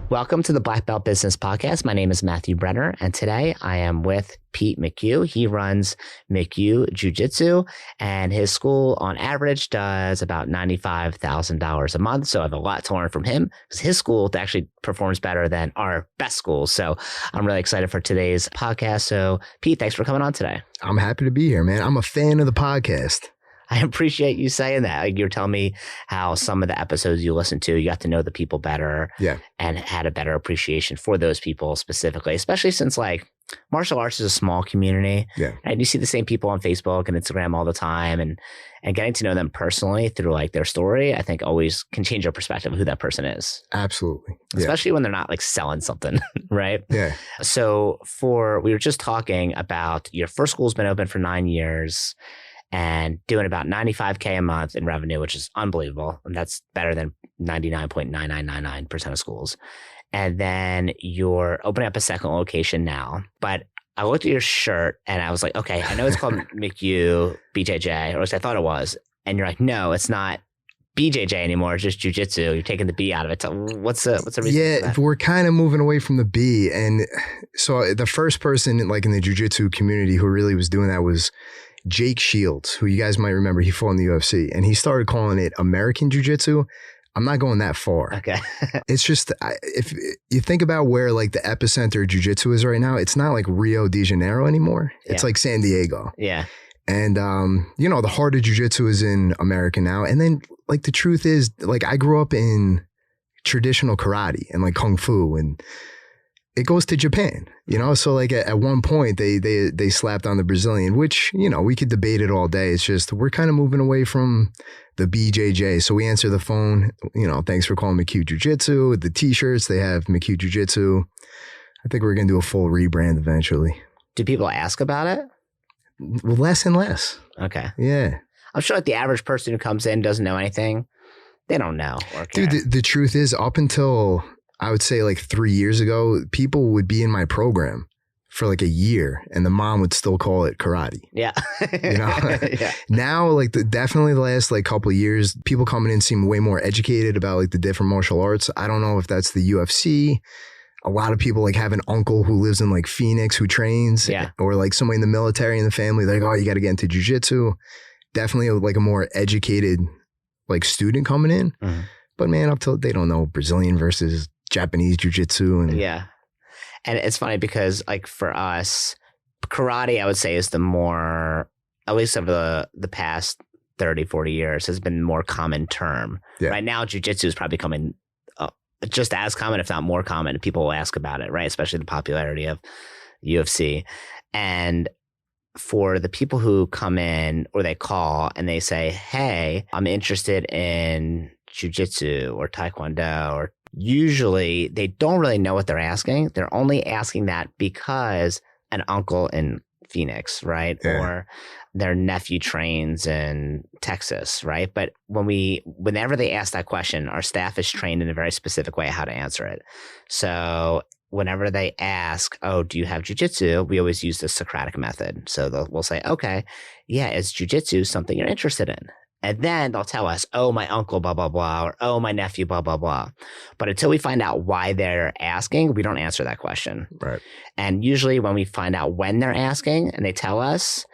Welcome to the Black Belt Business Podcast. My name is Matthew Brenner, and today I am with Pete McHugh. He runs McHugh Jiu Jitsu, and his school on average does about $95,000 a month. So I have a lot to learn from him because his school actually performs better than our best schools. So I'm really excited for today's podcast. So Pete, thanks for coming on today. I'm happy to be here, man. I'm a fan of the podcast. I appreciate you saying that. Like, you're telling me how some of the episodes you listen to, you got to know the people better, and had a better appreciation for those people specifically, especially since like martial arts is a small community. And you see the same people on Facebook and Instagram all the time, and getting to know them personally through like their story, I think always can change your perspective of who that person is. Absolutely. Especially when they're not like selling something, right? So we were just talking about your first school's been open for 9 years and doing about $95K a month in revenue, which is unbelievable. And that's better than 99.9999% of schools. And then you're opening up a second location now. But I looked at your shirt and I was like, okay, I know it's called McHugh BJJ, or at least I thought it was. And you're like, no, it's not BJJ anymore. It's just jiu-jitsu. You're taking the B out of it. So what's the reason? Yeah, we're kind of moving away from the B. And so the first person like in the jiu-jitsu community who really was doing that was Jake Shields, who you guys might remember. He fought in the UFC, and he started calling it American Jiu-Jitsu. I'm not going that far. Okay. It's just, if you think about where like the epicenter of Jiu-Jitsu is right now, it's not like Rio de Janeiro anymore. It's like San Diego. And, the heart of Jiu-Jitsu is in America now. And then like the truth is, like I grew up in traditional karate and like Kung Fu, and it goes to Japan, so like at one point they slapped on the Brazilian, which, we could debate it all day. It's just, we're kind of moving away from the BJJ. So we answer the phone, thanks for calling McHugh Jiu Jitsu. The t-shirts, they have McHugh Jiu Jitsu. I think we're going to do a full rebrand eventually. Do people ask about it? Well, less and less. Okay. Yeah. I'm sure like the average person who comes in doesn't know anything. They don't know. Dude, the truth is, up until I would say like 3 years ago, people would be in my program for like a year and the mom would still call it karate. Now, like definitely the last like couple of years, people coming in seem way more educated about like the different martial arts. I don't know if that's the UFC. A lot of people like have an uncle who lives in like Phoenix who trains, or like somebody in the military in the family. Like, oh, you got to get into jiu-jitsu. Definitely like a more educated like student coming in. But man, up till they don't know Brazilian versus Japanese jiu-jitsu. And it's funny because like for us, karate, I would say is the more, at least over the past 30, 40 years, has been the more common term. Right now, jiu-jitsu is probably becoming just as common, if not more common. People will ask about it, right? Especially the popularity of UFC. And for the people who come in or they call and they say, hey, I'm interested in jiu-jitsu or taekwondo, or usually they don't really know what they're asking. They're only asking that because an uncle in Phoenix, right? Or their nephew trains in Texas, right? But whenever they ask that question, our staff is trained in a very specific way how to answer it. So whenever they ask, oh, do you have jiu-jitsu? We always use the Socratic method. So we'll say, okay, yeah, is jiu-jitsu something you're interested in? And then they'll tell us, oh, my uncle, blah, blah, blah, or oh, my nephew, blah, blah, blah. But until we find out why they're asking, we don't answer that question. Right. And usually when we find out when they're asking and they tell us,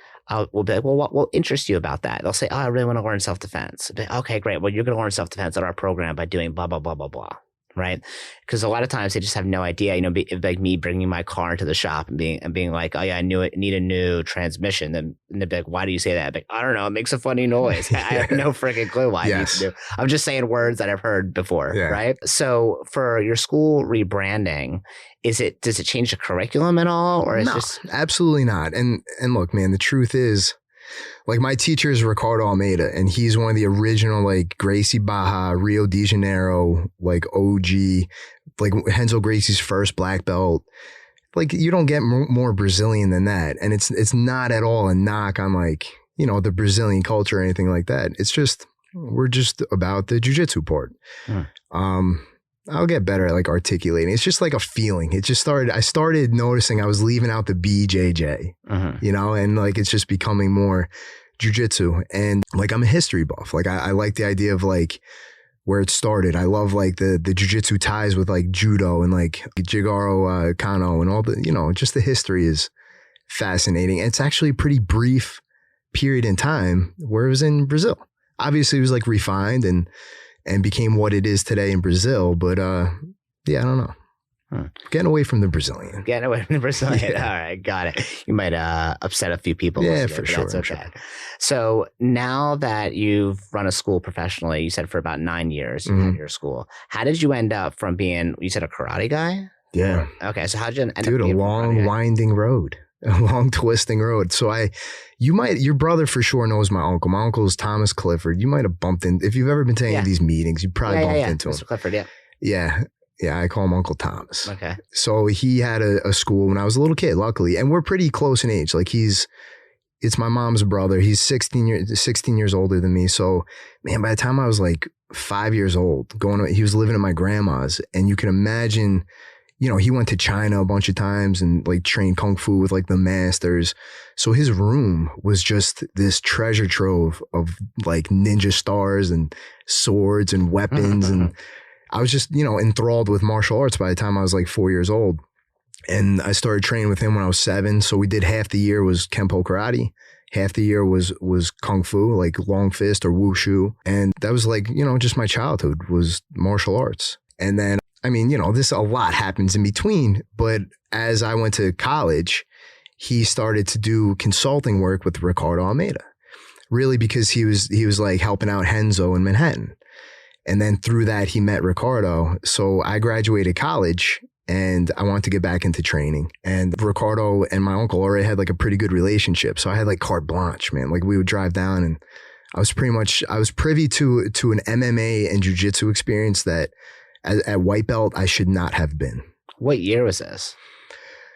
we'll be like, well, what will interest you about that? They'll say, oh, I really want to learn self-defense. Like, okay, great. Well, you're going to learn self-defense at our program by doing blah, blah, blah, blah, blah. Right. Because a lot of times they just have no idea, like me bringing my car into the shop and being like, oh yeah, I need a new transmission. And they'd be like, why do you say that? I'd be like, I don't know. It makes a funny noise. I have no freaking clue why I need to do. I'm just saying words that I've heard before. Right. So for your school rebranding, does it change the curriculum at all? Or is just absolutely not. And look, man, the truth is, like my teacher is Ricardo Almeida, and he's one of the original like Gracie Barra, Rio de Janeiro, like OG, like Renzo Gracie's first black belt. Like you don't get more Brazilian than that. And it's not at all a knock on like, the Brazilian culture or anything like that. It's just, we're just about the jiu-jitsu part. I'll get better at like articulating. It's just like a feeling. I started noticing I was leaving out the BJJ, and like it's just becoming more jiu-jitsu. And like I'm a history buff. Like I like the idea of like where it started. I love like the jiu-jitsu ties with like judo and like Jigaro Kano and all the, you know, just the history is fascinating. And it's actually a pretty brief period in time where it was in Brazil. Obviously it was like refined and became what it is today in Brazil. But yeah, I don't know. Getting away from the Brazilian. Getting away from the Brazilian. Yeah. All right, got it. You might upset a few people. Yeah, for sure. That's okay. Sure. So now that you've run a school professionally, you said for about 9 years you had your school. How did you end up from being, you said a karate guy? Yeah. Okay, so how did you end up being a long, winding road. A long, twisting road. So your brother for sure knows my uncle. My uncle is Thomas Clifford. You might have bumped in, if you've ever been to any of these meetings, you probably bumped into him. Mr. Clifford, yeah. Yeah. Yeah, I call him Uncle Thomas. Okay. So he had a school when I was a little kid, luckily. And we're pretty close in age. Like it's my mom's brother. He's 16 years older than me. So, man, by the time I was like 5 years old, he was living at my grandma's. And you can imagine, you know, he went to China a bunch of times and like trained Kung Fu with like the masters. So his room was just this treasure trove of like ninja stars and swords and weapons. And I was just, you know, enthralled with martial arts by the time I was like 4 years old. And I started training with him when I was 7. So we did half the year was Kempo karate. Half the year was Kung Fu, like long fist or wushu. And that was like, you know, just my childhood was martial arts. And then, I mean, you know, a lot happens in between. But as I went to college, he started to do consulting work with Ricardo Almeida. Really because he was like helping out Henzo in Manhattan. And then through that, he met Ricardo. So I graduated college and I wanted to get back into training. And Ricardo and my uncle already had like a pretty good relationship. So I had like carte blanche, man. Like we would drive down and I was privy to an MMA and jiu-jitsu experience that at white belt, I should not have been. What year was this?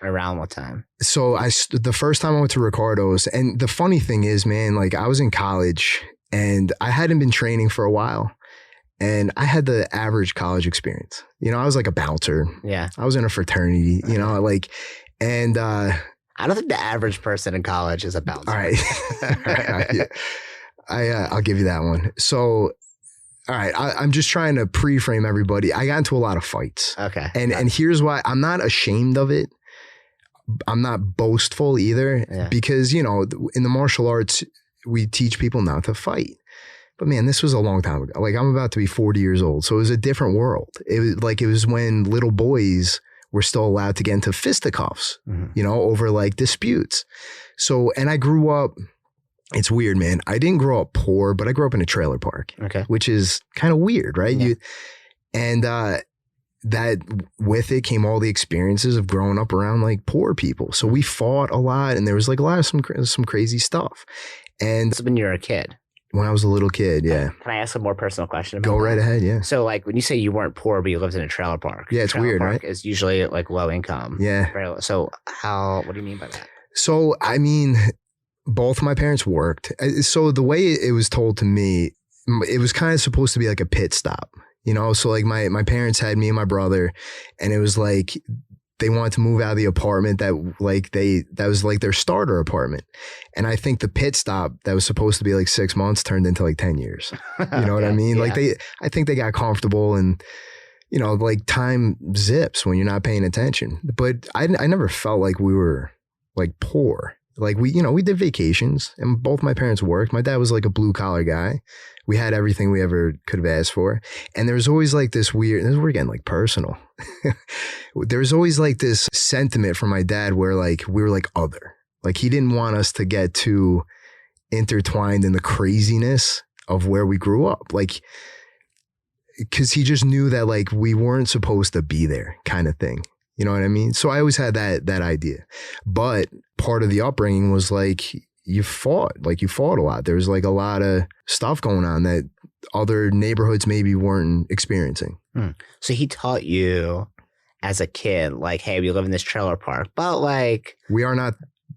Around what time? So the first time I went to Ricardo's, and the funny thing is, man, like I was in college and I hadn't been training for a while. And I had the average college experience. You know, I was like a bouncer. Yeah. I was in a fraternity, you know, like, and I don't think the average person in college is a bouncer. All right. I'll give you that one. So, all right, I'm just trying to pre-frame everybody. I got into a lot of fights. Okay. And here's why. I'm not ashamed of it. I'm not boastful either because, you know, in the martial arts, we teach people not to fight. But man, this was a long time ago. Like I'm about to be 40 years old. So it was a different world. It was when little boys were still allowed to get into fisticuffs, you know, over like disputes. So, and I grew up, it's weird, man. I didn't grow up poor, but I grew up in a trailer park, which is kind of weird, right? Yeah. That with it came all the experiences of growing up around like poor people. So we fought a lot and there was like a lot of some crazy stuff. And so when you were a kid. When I was a little kid, yeah. Can I ask a more personal question about Go right ahead, yeah. So like when you say you weren't poor, but you lived in a trailer park. Yeah, it's weird, right? It's usually like low income. Yeah. So what do you mean by that? So, I mean, both my parents worked. So the way it was told to me, it was kind of supposed to be like a pit stop, you know? So like my parents had me and my brother and it was like, they wanted to move out of the apartment that was like their starter apartment. And I think the pit stop that was supposed to be like 6 months turned into like 10 years. You know what I mean? Yeah. Like I think they got comfortable and, you know, like time zips when you're not paying attention. But I never felt like we were like poor. Like we did vacations and both my parents worked. My dad was like a blue collar guy. We had everything we ever could have asked for. And there was always like we're getting like personal. There was always like this sentiment from my dad where like we were like other. Like he didn't want us to get too intertwined in the craziness of where we grew up. Like, cause he just knew that like we weren't supposed to be there kind of thing. You know what I mean? So I always had that idea. But part of the upbringing was like, you fought a lot. There was like a lot of stuff going on that other neighborhoods maybe weren't experiencing. So he taught you as a kid, like, hey, we live in this trailer park, but like we are not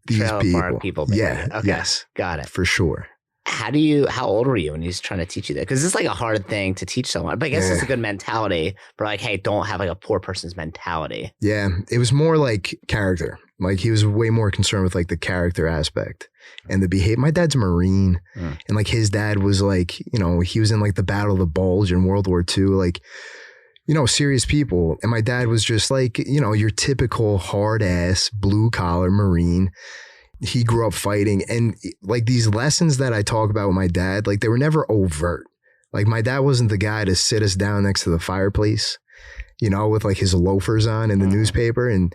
these trailer people. Park people. Yeah. Okay. Yes. Got it. For sure. How old were you when he's trying to teach you that? Because it's like a hard thing to teach someone, but I guess it's a good mentality. But like, hey, don't have like a poor person's mentality. Yeah, it was more like character. Like he was way more concerned with like the character aspect and the behavior. My dad's a Marine, and like his dad was like, you know, he was in like the Battle of the Bulge in World War II, like, you know, serious people. And my dad was just like, you know, your typical hard ass blue collar Marine. He grew up fighting, and like these lessons that I talk about with my dad, like they were never overt. Like my dad wasn't the guy to sit us down next to the fireplace, you know, with like his loafers on in the newspaper and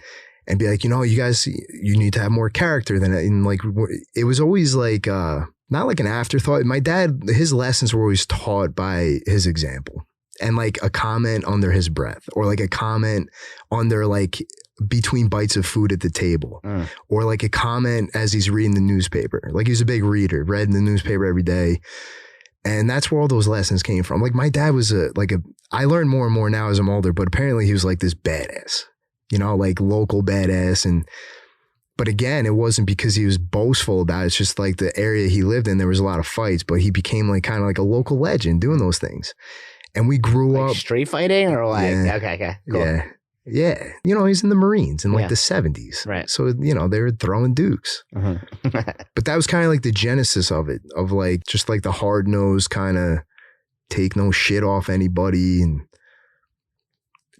be like, you know, you guys, you need to have more character than it. And like, it was always like, not like an afterthought. My dad, his lessons were always taught by his example, and like a comment under his breath, or like a comment under like between bites of food at the table, or like a comment as he's reading the newspaper. Like he was a big reader, read the newspaper every day. And that's where all those lessons came from. Like my dad was I learn more and more now as I'm older, but apparently he was like this badass, you know, like local badass. But again, it wasn't because he was boastful about it. It's just like the area he lived in, there was a lot of fights, but he became like kind of like a local legend doing those things. And we grew up street fighting, or like, okay, cool. Yeah. You know, he's in the Marines in like the 70s. Right. So, you know, they were throwing dukes. But that was kind of like the genesis of it, of like, just like the hard nosed kind of take no shit off anybody.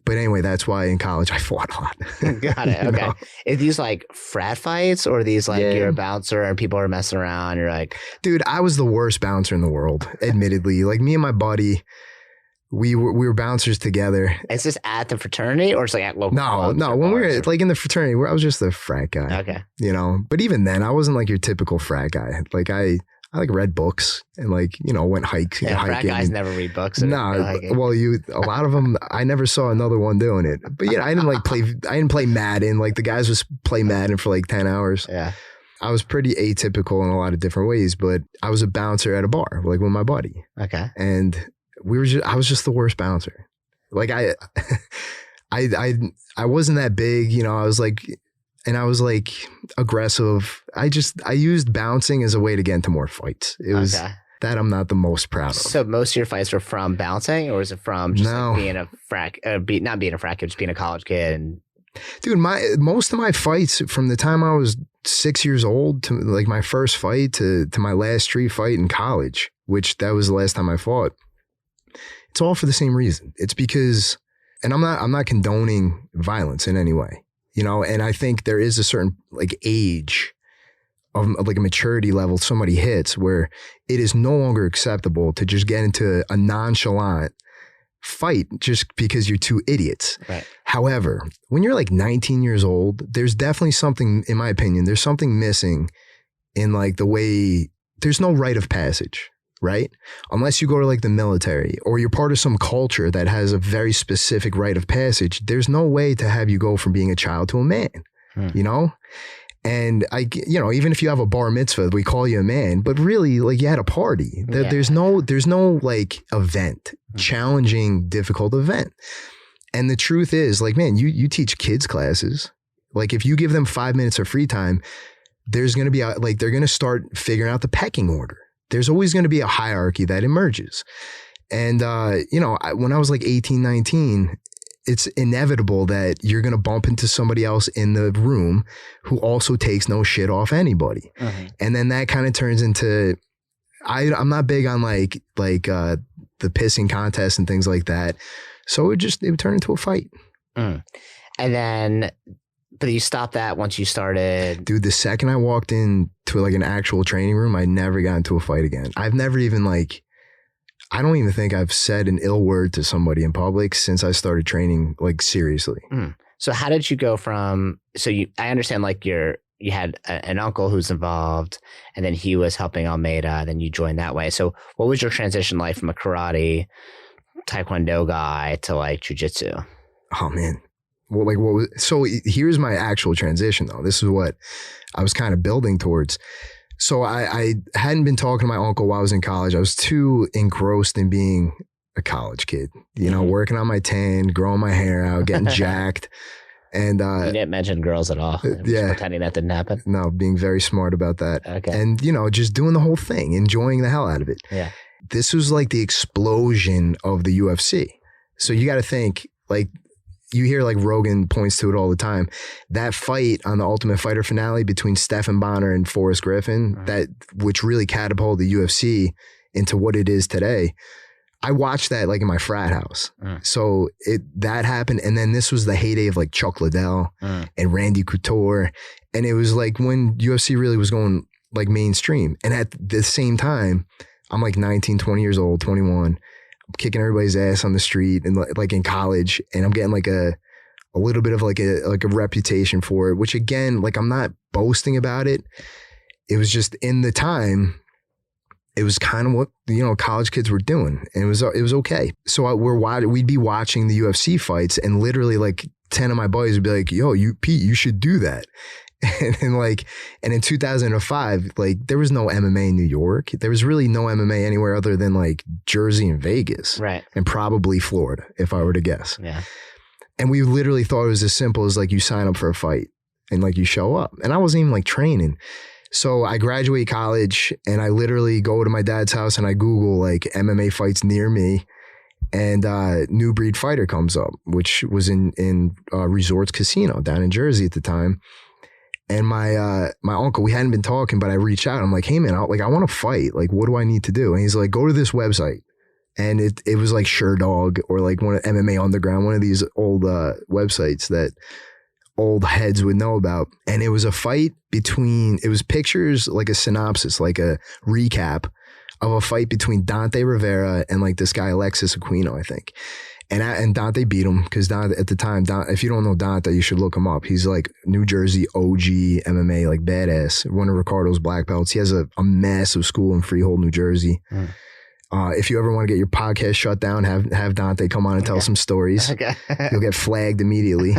But anyway, that's why in college I fought a lot. Got it. Okay. Are these like frat fights, or are these like you're a bouncer and people are messing around? You're like, dude, I was the worst bouncer in the world, admittedly. Like me and my buddy, we were bouncers together. Is this at the fraternity, or it's like at local? No. When we were like in the fraternity, I was just a frat guy. Okay. You know, but even then, I wasn't like your typical frat guy. Like I like read books and like, you know, went hiking. Yeah, frat guys never read books. Well, a lot of them, I never saw another one doing it. But yeah, I didn't play Madden. Like the guys would play Madden for like 10 hours. Yeah. I was pretty atypical in a lot of different ways, but I was a bouncer at a bar, like with my buddy. Okay. And I was just the worst bouncer. Like I wasn't that big, you know, I was like aggressive. I used bouncing as a way to get into more fights. It was that I'm not the most proud of. So most of your fights were from bouncing, or is it from just like being a frat, not being a frat kid, just being a college kid? And dude, most of my fights from the time I was 6 years old to like my first fight to my last street fight in college, which that was the last time I fought. It's all for the same reason. It's because, and I'm not condoning violence in any way, you know, and I think there is a certain like age of like a maturity level somebody hits where it is no longer acceptable to just get into a nonchalant fight just because you're two idiots. Right. However, when you're like 19 years old, there's definitely something, in my opinion, there's something missing in like the way, there's no rite of passage. Right? Unless you go to like the military or you're part of some culture that has a very specific rite of passage, there's no way to have you go from being a child to a man, you know? And you know, even if you have a bar mitzvah, we call you a man, but really like you had a party. There's no like event, challenging, difficult event. And the truth is like, man, you teach kids classes. Like if you give them 5 minutes of free time, there's going to be they're going to start figuring out the pecking order. There's always going to be a hierarchy that emerges. And, you know, when I was like 18, 19, it's inevitable that you're going to bump into somebody else in the room who also takes no shit off anybody. And then that kind of turns into, I'm not big on like the pissing contest and things like that. So it would turn into a fight. And then, but you stopped that once you started. Dude, the second I walked into like an actual training room, I never got into a fight again. I've never even I don't even think I've said an ill word to somebody in public since I started training like seriously. So how did you go from, I understand like you had an uncle who's involved and then he was helping Almeida, then you joined that way. So what was your transition like from a karate, taekwondo guy to like jiu-jitsu? Oh man. Well, so here's my actual transition though. This is what I was kind of building towards. So I hadn't been talking to my uncle while I was in college. I was too engrossed in being a college kid, you know, working on my tan, growing my hair out, getting jacked, And you didn't mention girls at all. Yeah. Pretending that didn't happen. No, being very smart about that. Okay. And, just doing the whole thing, enjoying the hell out of it. Yeah. This was like the explosion of the UFC. So you got to think, like, you hear like Rogan points to it all the time. That fight on the Ultimate Fighter finale between Stephan Bonnar and Forrest Griffin, which really catapulted the UFC into what it is today. I watched that like in my frat house. So that happened. And then this was the heyday of like Chuck Liddell and Randy Couture. And it was like when UFC really was going like mainstream. And at the same time, I'm like 19, 20 years old, 21. I'm kicking everybody's ass on the street and like in college. And I'm getting like a little bit of like a reputation for it, which again, like I'm not boasting about it. It was just in the time, it was kind of what, college kids were doing. And it was okay. So we'd be watching the UFC fights and literally like 10 of my buddies would be like, yo, Pete, you should do that. And in 2005, like there was no MMA in New York. There was really no MMA anywhere other than like Jersey and Vegas. Right. And probably Florida, if I were to guess. Yeah. And we literally thought it was as simple as like you sign up for a fight and like you show up. And I wasn't even like training. So I graduate college and I literally go to my dad's house and I Google like MMA fights near me. And New Breed Fighter comes up, which was in Resorts Casino down in Jersey at the time. And my uncle, we hadn't been talking, but I reached out. I'm like, hey man, I want to fight. Like, what do I need to do? And he's like, go to this website. And it was like SureDog or like one of MMA Underground, one of these old websites that old heads would know about. And it was a fight it was pictures, like a synopsis, like a recap of a fight between Dante Rivera and like this guy, Alexis Aquino, I think. And Dante beat him because at the time, if you don't know Dante, you should look him up. He's like New Jersey OG MMA, like badass. One of Ricardo's black belts. He has a massive school in Freehold, New Jersey. If you ever want to get your podcast shut down, have Dante come on and tell some stories. Okay. You'll get flagged immediately.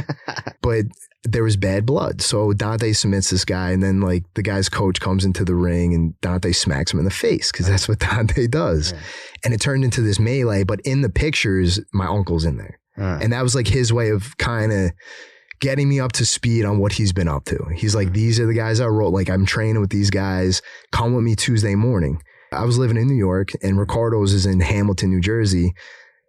But there was bad blood. So Dante submits this guy, and then like the guy's coach comes into the ring and Dante smacks him in the face because that's what Dante does. Yeah. And it turned into this melee, but in the pictures, my uncle's in there. And that was like his way of kind of getting me up to speed on what he's been up to. He's like, these are the guys I wrote. Like, I'm training with these guys. Come with me Tuesday morning. I was living in New York and Ricardo's is in Hamilton, New Jersey.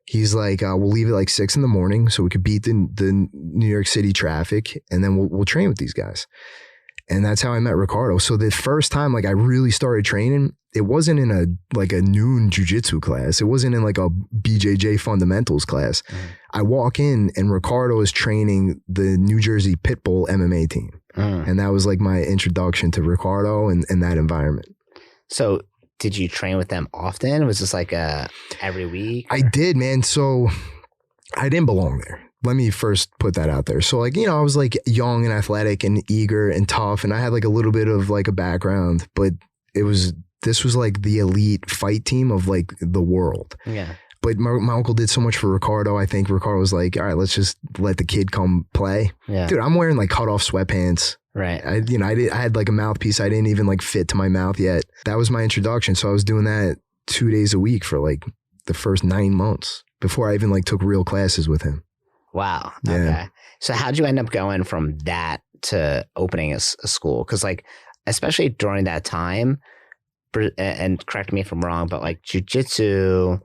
He's like, we'll leave at like 6 a.m. so we could beat the New York City traffic, and then we'll train with these guys. And that's how I met Ricardo. So the first time like I really started training, it wasn't in a noon jiu-jitsu class. It wasn't in like a BJJ fundamentals class. I walk in and Ricardo is training the New Jersey Pitbull MMA team. And that was like my introduction to Ricardo and that environment. So did you train with them often? Was this like every week? I did, man. So I didn't belong there. Let me first put that out there. So like, I was like young and athletic and eager and tough. And I had like a little bit of like a background, but this was like the elite fight team of like the world. Yeah. But my uncle did so much for Ricardo. I think Ricardo was like, all right, let's just let the kid come play. Yeah. Dude, I'm wearing like cut off sweatpants. Right. I had like a mouthpiece. I didn't even like fit to my mouth yet. That was my introduction. So I was doing that 2 days a week for like the first 9 months before I even like took real classes with him. Wow. Yeah. Okay. So how'd you end up going from that to opening a school? Because like, especially during that time, and correct me if I'm wrong, but like jiu-jitsu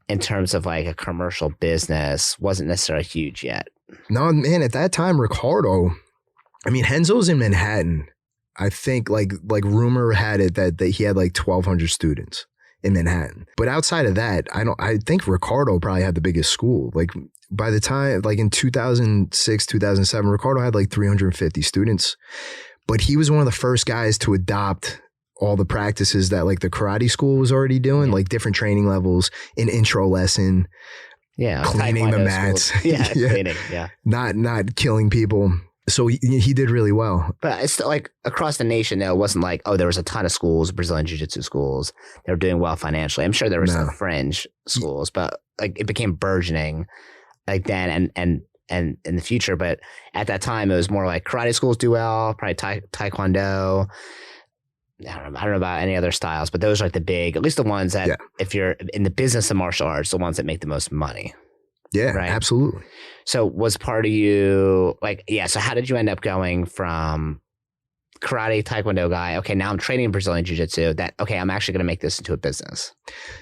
in terms of like a commercial business wasn't necessarily huge yet. No, man, at that time, Ricardo, I mean, Renzo's in Manhattan. I think like rumor had it that he had like 1,200 students in Manhattan. But outside of that, I think Ricardo probably had the biggest school. Like by the time, like in 2006, 2007, Ricardo had like 350 students. But he was one of the first guys to adopt all the practices that like the karate school was already doing, like different training levels, an intro lesson, cleaning the mats, cleaning, not killing people. So he did really well. But it's still like across the nation, though, it wasn't like, oh, there was a ton of schools, Brazilian Jiu Jitsu schools. They were doing well financially. I'm sure there were some fringe schools, but like it became burgeoning like then and in the future. But at that time, it was more like karate schools do well, probably taekwondo. I don't know about any other styles, but those are like the big, at least the ones that if you're in the business of martial arts, the ones that make the most money. Yeah, right? Absolutely. So was part of you like, so how did you end up going from karate, taekwondo guy, okay, now I'm training Brazilian Jiu Jitsu, okay, I'm actually going to make this into a business?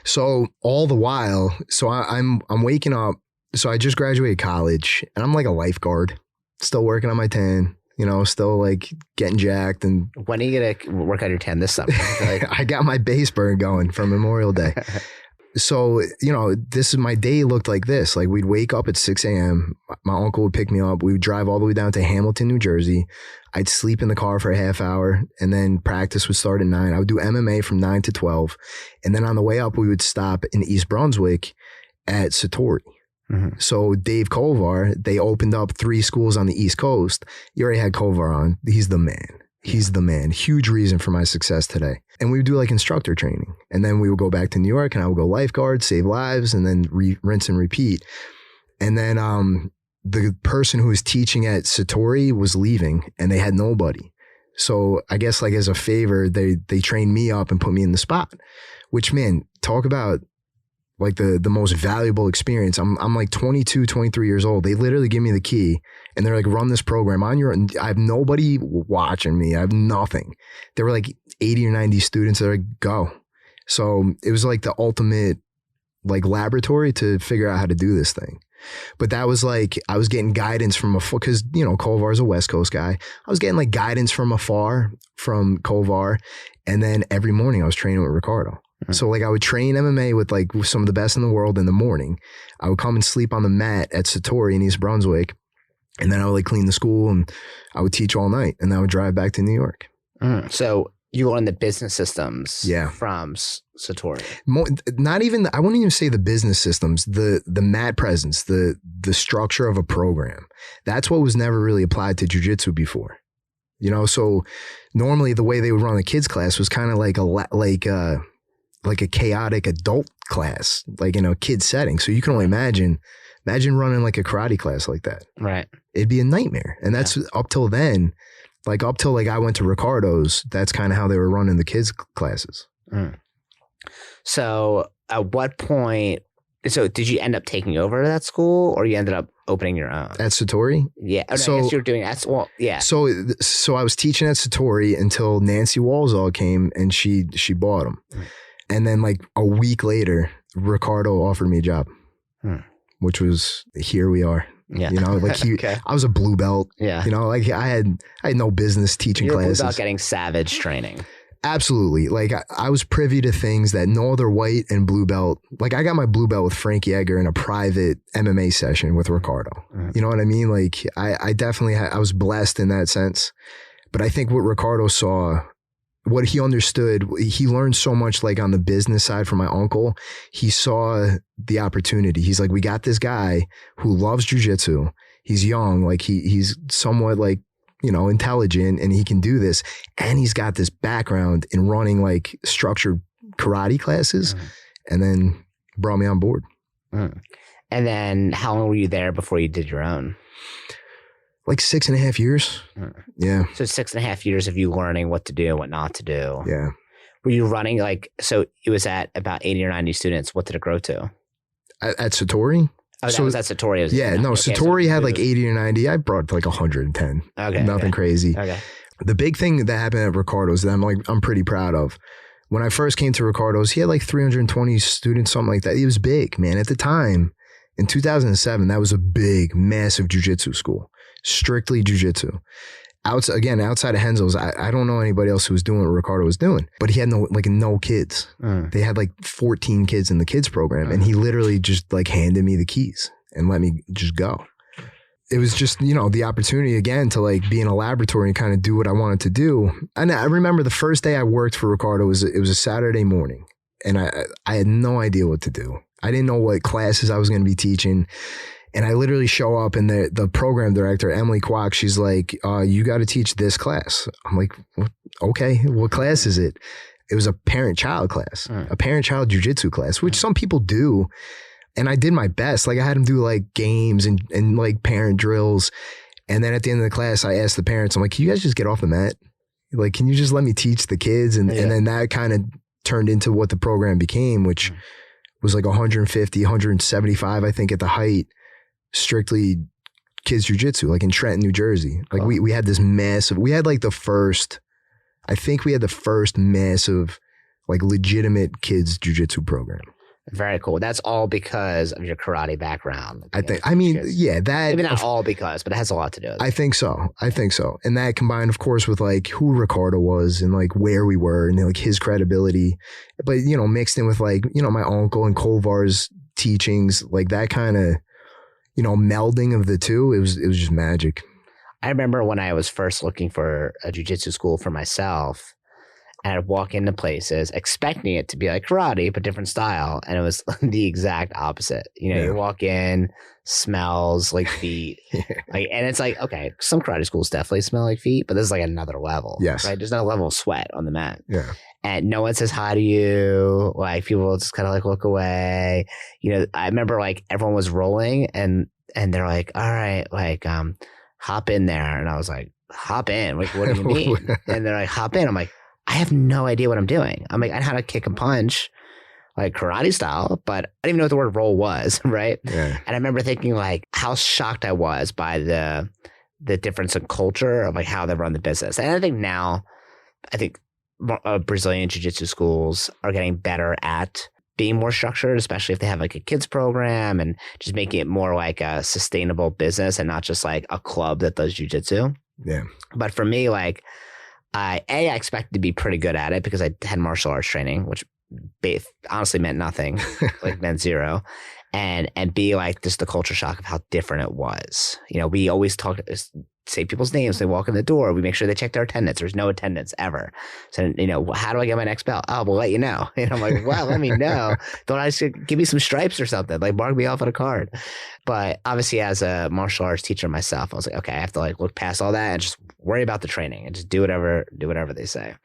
So all the while, I'm waking up. So I just graduated college and I'm like a lifeguard, still working on my tan, still like getting jacked. And when are you going to work on your tan this summer? I got my base burn going from Memorial Day. So, my day looked like this. Like we'd wake up at 6 a.m. My uncle would pick me up. We would drive all the way down to Hamilton, New Jersey. I'd sleep in the car for a half hour and then practice would start at 9. I would do MMA from 9 to 12. And then on the way up, we would stop in East Brunswick at Satori. Mm-hmm. So Dave Kovar, they opened up 3 schools on the East Coast. You already had Kovar on. He's the man. He's the man. Huge reason for my success today. And we would do like instructor training. And then we would go back to New York and I would go lifeguard, save lives, and then rinse and repeat. And then the person who was teaching at Satori was leaving and they had nobody. So I guess like as a favor, they trained me up and put me in the spot, which, man, talk about like the most valuable experience. I'm like 22, 23 years old. They literally give me the key and they're like, run this program on your own. I have nobody watching me. I have nothing. There were like 80 or 90 students that are like, go. So it was like the ultimate like laboratory to figure out how to do this thing. But that was like, I was getting guidance from afar because, Kovar's a West Coast guy. I was getting like guidance from afar from Kovar. And then every morning I was training with Ricardo. Mm-hmm. So like I would train MMA with like some of the best in the world in the morning. I would come and sleep on the mat at Satori in East Brunswick. And then I would like clean the school and I would teach all night and then I would drive back to New York. Mm. So you learned the business systems from Satori. Not even, I wouldn't even say the business systems, the mat presence, the structure of a program. That's what was never really applied to jiu-jitsu before. So normally the way they would run a kids class was kind of like a chaotic adult class, like in a kid setting. So you can only imagine running like a karate class like that. Right. It'd be a nightmare. And that's up till then, like up till like I went to Ricardo's, that's kind of how they were running the kids classes. Mm. So at what point, so did you end up taking over that school or you ended up opening your own? At Satori? Yeah. Oh, so I guess you were doing that. Well, yeah. So I was teaching at Satori until Nancy Walsall came and she bought them. Mm. And then like a week later, Ricardo offered me a job, which was, here we are. Yeah. Like I was a blue belt. Yeah. Like I had no business teaching classes. Blue belt getting savage training. Absolutely. Like I was privy to things that no other white and blue belt, like I got my blue belt with Frankie Edgar in a private MMA session with Ricardo. Mm-hmm. You know what I mean? Like I definitely I was blessed in that sense. But I think what Ricardo saw, what he understood, he learned so much like on the business side from my uncle. He saw the opportunity. He's like, we got this guy who loves jiu-jitsu. He's young, like he's somewhat like, intelligent and he can do this. And he's got this background in running like structured karate classes and then brought me on board. Mm. And then how long were you there before you did your own? Like 6.5 years. Yeah. So 6.5 years of you learning what to do and what not to do. Yeah. Were you running so it was at about 80 or 90 students. What did it grow to? At Satori? Oh, that was at Satori. Satori had like 80 or 90. I brought like 110. Okay. Nothing crazy. Okay. The big thing that happened at Ricardo's that I'm pretty proud of. When I first came to Ricardo's, he had like 320 students, something like that. He was big, man. At the time, in 2007, that was a big, massive jiu-jitsu school. Strictly jiu-jitsu. Outside of Henzo's, I don't know anybody else who was doing what Ricardo was doing, but he had no kids. They had like 14 kids in the kids program and he literally just like handed me the keys and let me just go. It was just, the opportunity again to like be in a laboratory and kind of do what I wanted to do. And I remember the first day I worked for Ricardo it was a Saturday morning and I had no idea what to do. I didn't know what classes I was going to be teaching. And I literally show up and the program director, Emily Kwok, she's like, you got to teach this class. I'm like, okay, what class is it? It was a parent-child class, a parent-child jiu-jitsu class, which some people do. And I did my best. Like I had them do like games and like parent drills. And then at the end of the class, I asked the parents, I'm like, can you guys just get off the mat? Like, can you just let me teach the kids? And then that kind of turned into what the program became, which was like 150, 175, I think at the height, strictly kids jiu-jitsu, like in Trenton, New Jersey. Like we had this massive, we had like the first massive, like legitimate kids jiu-jitsu program. Very cool. That's all because of your karate background. That maybe not all because, but it has a lot to do with it. I think so. And that combined, of course, with like who Ricardo was and like where we were and like his credibility, but you know, mixed in with like, you know, my uncle and Kovar's teachings, like that kind of, you know, melding of the two, it was just magic. I remember when I was first looking for a jiu-jitsu school for myself, and I'd walk into places expecting it to be like karate, but different style. And it was the exact opposite. You know, you walk in, smells like feet. Like, and it's like, okay, some karate schools definitely smell like feet, but this is like another level. Yes. Right? There's another level of sweat on the mat. Yeah. And no one says hi to you. Like people just kind of like look away. You know, I remember like everyone was rolling and they're like, all right, like, hop in there. And I was like, hop in? Like, what do you mean? And they're like, hop in. I'm like, I have no idea what I'm doing. I'm like, I know how to kick and punch, like karate style, but I didn't even know what the word roll was, right? Yeah. And I remember thinking like how shocked I was by the difference in culture of like how they run the business. And I think now, Brazilian Jiu Jitsu schools are getting better at being more structured, especially if they have like a kids program and just making it more like a sustainable business and not just like a club that does Jiu Jitsu. Yeah. But for me, like, I expected to be pretty good at it because I had martial arts training, which honestly meant nothing, like meant zero. And B, like just the culture shock of how different it was. You know, we always say people's names. They walk in the door. We make sure they check their attendance. There's no attendance ever. So, you know, how do I get my next belt? Oh, we'll let you know. And I'm like, well, let me know. Don't I just give me some stripes or something? Like mark me off on a card. But obviously as a martial arts teacher myself, I was like, okay, I have to like look past all that and just worry about the training and just do whatever they say.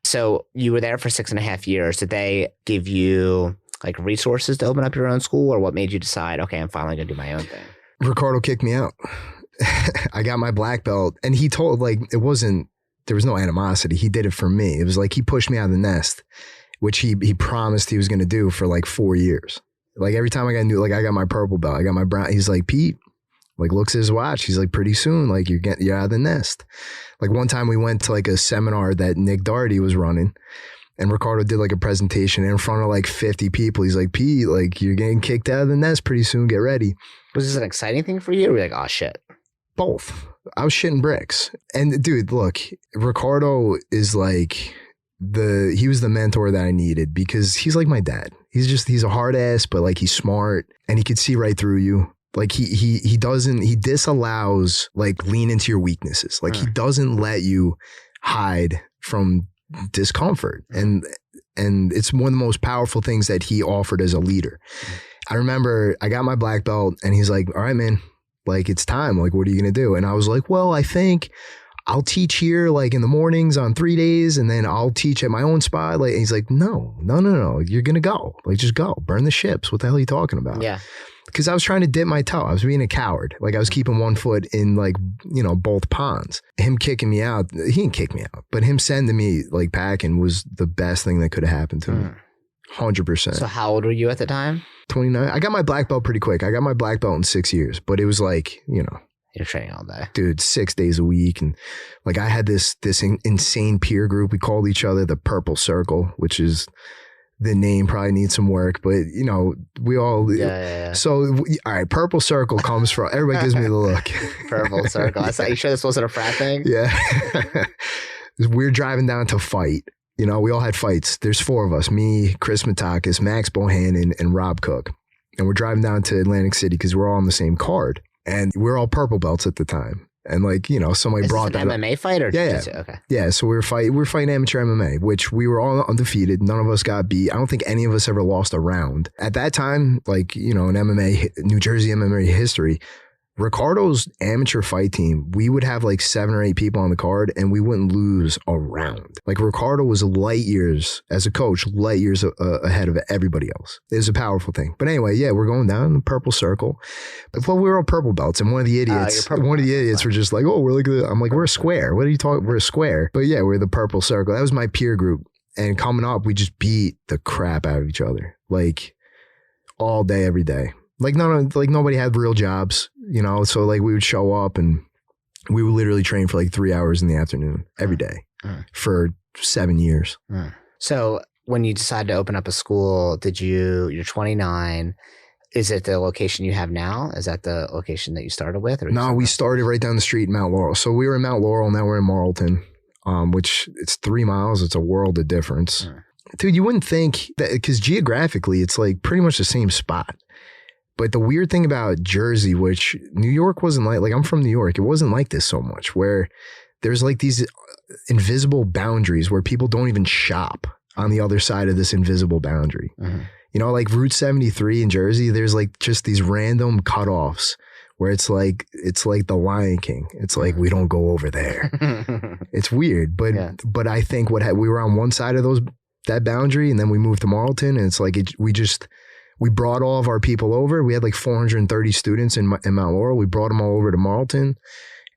So you were there for 6.5 years. Did they give you like resources to open up your own school, or what made you decide, okay, I'm finally going to do my own thing? Ricardo kicked me out. I got my black belt and he told like, there was no animosity. He did it for me. It was like, he pushed me out of the nest, which he promised he was going to do for like 4 years. Like every time I got my purple belt, I got my brown. He's like, Pete, like looks at his watch. He's like, pretty soon, like you're out of the nest. Like one time we went to like a seminar that Nick Doherty was running and Ricardo did like a presentation in front of like 50 people. He's like, Pete, like you're getting kicked out of the nest pretty soon. Get ready. Was this an exciting thing for you? Or were you like, oh shit? Both. I was shitting bricks. And dude, look, Ricardo is like he was the mentor that I needed because he's like my dad. He's a hard ass, but like he's smart and he could see right through you. Like he disallows like lean into your weaknesses. Like he doesn't let you hide from discomfort. And it's one of the most powerful things that he offered as a leader. I remember I got my black belt and he's like, all right, man, like it's time. Like, what are you going to do? And I was like, well, I think I'll teach here like in the mornings on 3 days and then I'll teach at my own spot. Like, and he's like, no. You're going to go. Like, just go. Burn the ships. What the hell are you talking about? Yeah. Because I was trying to dip my toe. I was being a coward. Like I was keeping one foot in like, you know, both ponds. Him kicking me out, he didn't kick me out, but him sending me like packing was the best thing that could have happened to me. 100%. So how old were you at the time? 29. I got my black belt pretty quick. I got my black belt in 6 years, but it was like, you know. You're training all day. Dude, 6 days a week. And like I had this insane peer group. We called each other the Purple Circle, which is the name probably needs some work, but you know, we all. Yeah. So, all right, Purple Circle comes from, everybody gives me the look. Purple Circle. Are you sure this wasn't a frat thing? Yeah. We're driving down to fight. You know, we all had fights. There's 4 of us, me, Chris Matakis, Max Bohannon, and Rob Cook. And we're driving down to Atlantic City because we're all on the same card. And we're all purple belts at the time. And like, you know, somebody brought that an MMA up. fight or yeah. Okay. Yeah, so we were fighting amateur MMA, which we were all undefeated. None of us got beat. I don't think any of us ever lost a round. At that time, like, you know, in MMA, New Jersey MMA history, Ricardo's amateur fight team, we would have like 7 or 8 people on the card and we wouldn't lose a round. Like Ricardo was light years, as a coach, light years ahead of everybody else. It was a powerful thing. But anyway, yeah, we're going down the Purple Circle. Well, we were all purple belts and one of the idiots were just like, oh, we're like, I'm like, we're a square. What are you talking? We're a square. But yeah, we're the Purple Circle. That was my peer group. And coming up, we just beat the crap out of each other. Like, all day, every day. Like nobody had real jobs, you know. So like we would show up and we would literally train for like 3 hours in the afternoon every day for 7 years. So when you decided to open up a school, you're 29. Is it the location you have now? Is that the location that you started with? No, we started right down the street in Mount Laurel. So we were in Mount Laurel, now we're in Marlton, which it's 3 miles. It's a world of difference. Dude, you wouldn't think that, because geographically it's like pretty much the same spot. But the weird thing about Jersey, which New York wasn't like I'm from New York, it wasn't like this so much, where there's like these invisible boundaries where people don't even shop on the other side of this invisible boundary. You know, like Route 73 in Jersey, there's like just these random cutoffs where it's like the Lion King. It's like, we don't go over there. It's weird. But I think we were on one side of that boundary, and then we moved to Marlton, and it's like we brought all of our people over. We had like 430 students in Mount Laurel. We brought them all over to Marlton.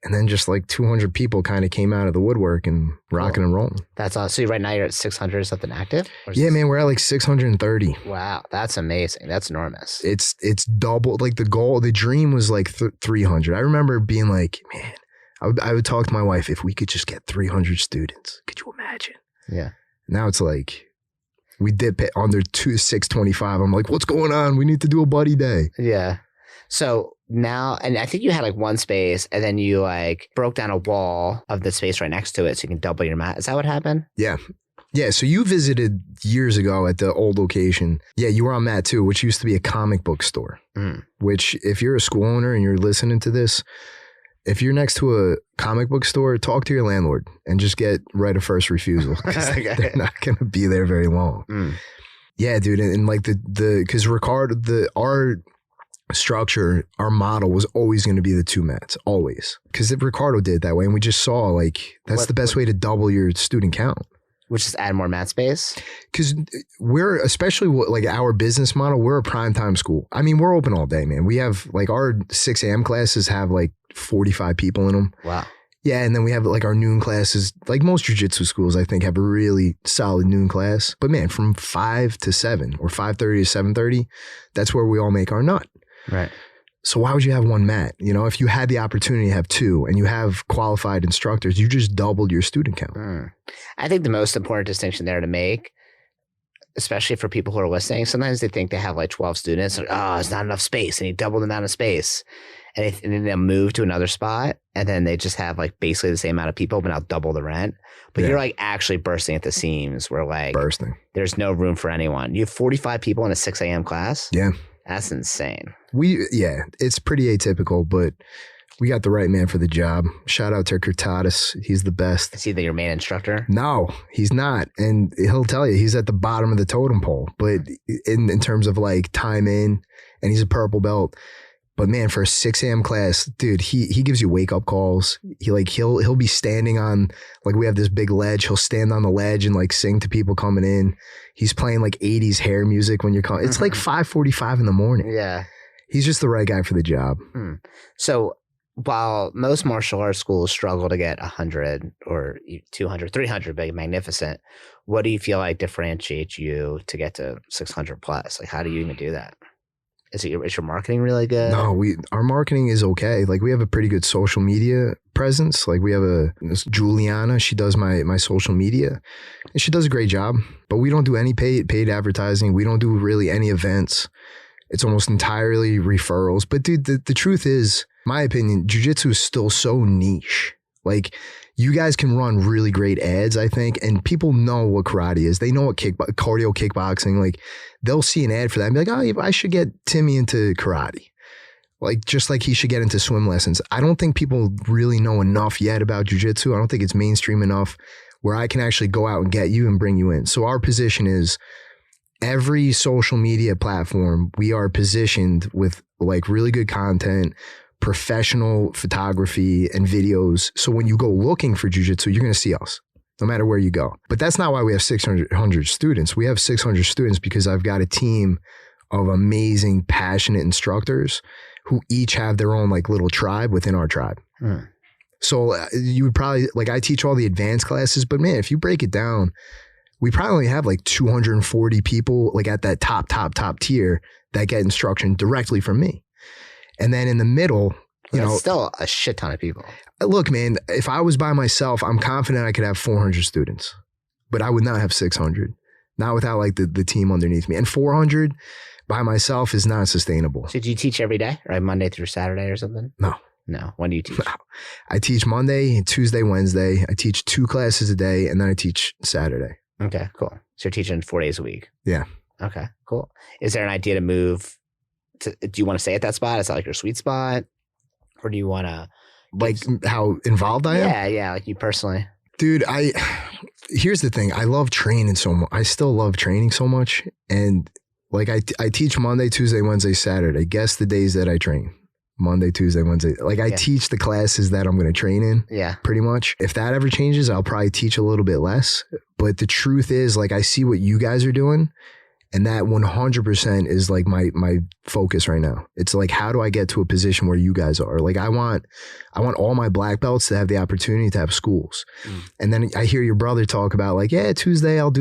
And then just like 200 people kind of came out of the woodwork and rocking and rolling. That's awesome. So right now you're at 600 something active? Yeah, man, we're at like 630. Wow, that's amazing. That's enormous. It's double. Like the dream was like 300. I remember being like, man, I would talk to my wife, if we could just get 300 students. Could you imagine? Yeah. Now it's like, we dip it under 625. I'm like, what's going on? We need to do a buddy day. Yeah. So now, and I think you had like one space, and then you like broke down a wall of the space right next to it so you can double your mat. Is that what happened? Yeah. Yeah. So you visited years ago at the old location. Yeah. You were on Mat 2, which used to be a comic book store, which if you're a school owner and you're listening to this, if you're next to a comic book store, talk to your landlord and just get right of first refusal, because they're not going to be there very long. Yeah, dude. And like because Ricardo, our structure, our model was always going to be the 2 mats, always, because Ricardo did it that way, and we just saw like that's the best way to double your student count, which is add more mat space. Because we're, especially like our business model, we're a primetime school. I mean, we're open all day, man. We have like our 6 a.m. classes have like 45 people in them. Wow. Yeah, and then we have like our noon classes. Like most jiu-jitsu schools, I think, have a really solid noon class. But man, from 5 to 7 or 5:30 to 7:30, that's where we all make our nut. Right. So why would you have 1 mat? You know, if you had the opportunity to have 2 and you have qualified instructors, you just doubled your student count. I think the most important distinction there to make, especially for people who are listening, sometimes they think they have like 12 students. Like, oh, it's not enough space. And you double the amount of space. And then they'll move to another spot, and then they just have like basically the same amount of people, but now double the rent. But you're like actually bursting at the seams, where like there's no room for anyone. You have 45 people in a 6 a.m. class? Yeah. That's insane. It's pretty atypical, but we got the right man for the job. Shout out to Curtatis. He's the best. Is he your main instructor? No, he's not. And he'll tell you he's at the bottom of the totem pole, but in terms of like time in, and he's a purple belt. But man, for a 6 a.m. class, dude, he gives you wake up calls. He'll be standing on, like, we have this big ledge. He'll stand on the ledge and like sing to people coming in. He's playing like 80s hair music when you're coming. It's like 5:45 in the morning. Yeah. He's just the right guy for the job. So while most martial arts schools struggle to get 100 or 200, 300, big, magnificent, what do you feel like differentiates you to get to 600 plus? Like, how do you even do that? Is your marketing really good? No, our marketing is okay. Like, we have a pretty good social media presence. Like, we have this Juliana. She does my social media, and she does a great job. But we don't do any paid advertising. We don't do really any events. It's almost entirely referrals. But dude, the truth is, my opinion, jiu-jitsu is still so niche. Like, you guys can run really great ads, I think, and people know what karate is. They know what cardio kickboxing, like, they'll see an ad for that and be like, oh, I should get Timmy into karate. Like, just like he should get into swim lessons. I don't think people really know enough yet about jiu-jitsu. I don't think it's mainstream enough where I can actually go out and get you and bring you in. So our position is, every social media platform, we are positioned with like really good content, professional photography and videos. So when you go looking for jiu-jitsu, you're going to see us no matter where you go. But that's not why we have 600 students. We have 600 students because I've got a team of amazing, passionate instructors who each have their own like little tribe within our tribe. So you would probably, like, I teach all the advanced classes, but man, if you break it down, we probably only have like 240 people like at that top tier that get instruction directly from me. And then in the middle, That's still a shit ton of people. Look, man, if I was by myself, I'm confident I could have 400 students, but I would not have 600, not without like the team underneath me. And 400 by myself is not sustainable. So do you teach every day, right? Monday through Saturday or something? No. When do you teach? No. I teach Monday, Tuesday, Wednesday. I teach 2 classes a day, and then I teach Saturday. Okay, cool. So you're teaching 4 days a week. Yeah. Okay, cool. Is there an idea to move do you want to stay at that spot? Is that like your sweet spot? Or do you want to... Like how involved I am? Yeah, like you personally. Dude, here's the thing. I love training so much. I still love training so much. And like I teach Monday, Tuesday, Wednesday, Saturday. Guess the days that I train. Monday, Tuesday, Wednesday. Like I teach the classes that I'm going to train in. Yeah. Pretty much. If that ever changes, I'll probably teach a little bit less. But the truth is, like, I see what you guys are doing. And that 100% is like my focus right now. It's like, how do I get to a position where you guys are? Like, I want all my black belts to have the opportunity to have schools. And then I hear your brother talk about like, yeah, Tuesday I'll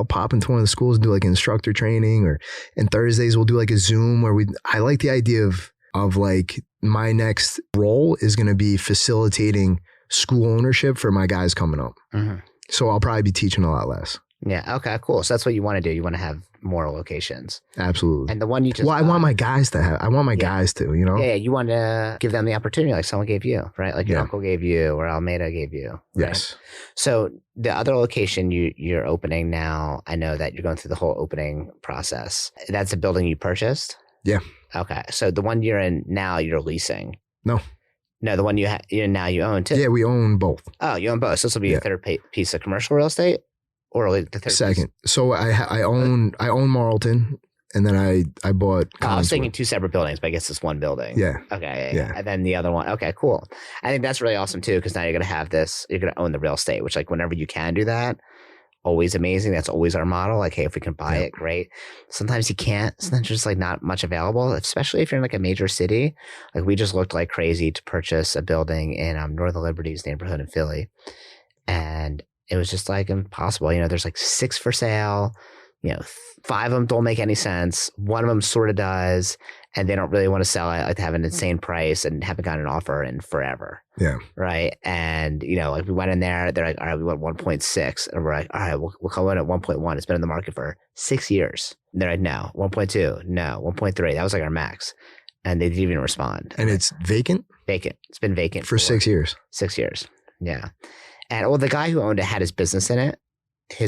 pop into one of the schools and do like instructor training, and Thursdays we'll do like a Zoom where I like the idea of like my next role is going to be facilitating school ownership for my guys coming up. Mm-hmm. So I'll probably be teaching a lot less. Yeah. Okay, cool. So that's what you want to do. You want to have more locations. Absolutely. And the one you just... Well, I want my guys to have... I want my guys to, you know? Yeah, you want to give them the opportunity like someone gave you, right? Like your uncle gave you or Almeida gave you. Right? Yes. So the other location you're opening now, I know that you're going through the whole opening process. That's a building you purchased? Yeah. Okay. So the one you're in now, you're leasing? No, the one you're now you own too? Yeah, we own both. Oh, you own both. So this will be a third piece of commercial real estate? Or like the third second piece? So I own Marlton, and then I bought I was thinking 2 separate buildings, but I guess it's one building. Yeah. Okay. Yeah. And then the other one. Okay, cool. I think that's really awesome too, because now you're going to have this, you're going to own the real estate, which like whenever you can do that, always amazing. That's always our model. Like, hey, if we can buy it, great. Sometimes you can't. Sometimes there's like not much available, especially if you're in like a major city. Like we just looked like crazy to purchase a building in Northern Liberty's neighborhood in Philly. And it was just like impossible. You know, there's like 6 for sale. You know, 5 of them don't make any sense. One of them sort of does, and they don't really want to sell it. Like they have an insane price and haven't gotten an offer in forever. Yeah. Right. And you know, like we went in there. They're like, all right, we want 1.6, and we're like, all right, we'll come in at 1.1. It's been in the market for 6 years. And they're like, no, 1.2, no, 1.3. That was like our max, and they didn't even respond. And it's vacant. Vacant. It's been vacant for 6 years. 6 years. Yeah. And well, the guy who owned it had his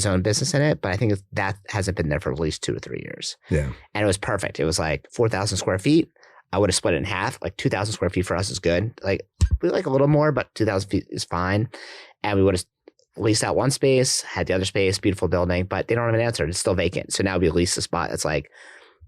own business in it, but I think that hasn't been there for at least 2 to 3 years. Yeah. And it was perfect. It was like 4,000 square feet. I would have split it in half. Like 2,000 square feet for us is good. Like we like a little more, but 2,000 feet is fine. And we would have leased out one space, had the other space, beautiful building, but they don't have an answer. It's still vacant. So now we lease a spot that's like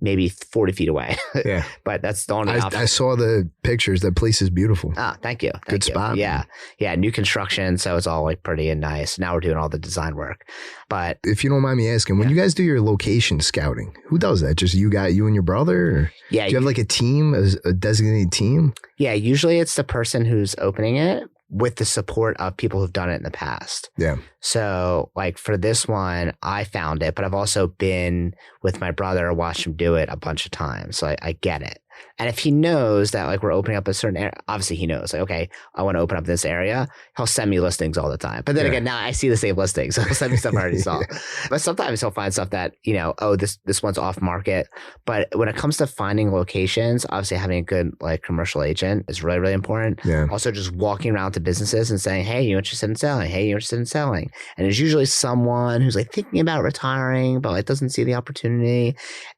maybe 40 feet away. Yeah. But that's the only option. I saw the pictures. That place is beautiful. Ah, thank you. Good spot. Yeah. Man. Yeah. New construction. So it's all like pretty and nice. Now we're doing all the design work. But if you don't mind me asking, when you guys do your location scouting, who does that? Just you and your brother? Or yeah. Do you have like a team, a designated team? Yeah. Usually it's the person who's opening it with the support of people who've done it in the past. Yeah. So like for this one, I found it, but I've also been with my brother, watched him do it a bunch of times. So I get it. And if he knows that like we're opening up a certain area, obviously he knows like, okay, I want to open up this area. He'll send me listings all the time. But then again, now I see the same listings. So he'll send me stuff I already saw. But sometimes he'll find stuff that, you know, oh, this one's off market. But when it comes to finding locations, obviously having a good like commercial agent is really, really important. Yeah. Also just walking around to businesses and saying, hey, you interested in selling? Hey, you interested in selling? And there's usually someone who's like thinking about retiring, but like doesn't see the opportunity.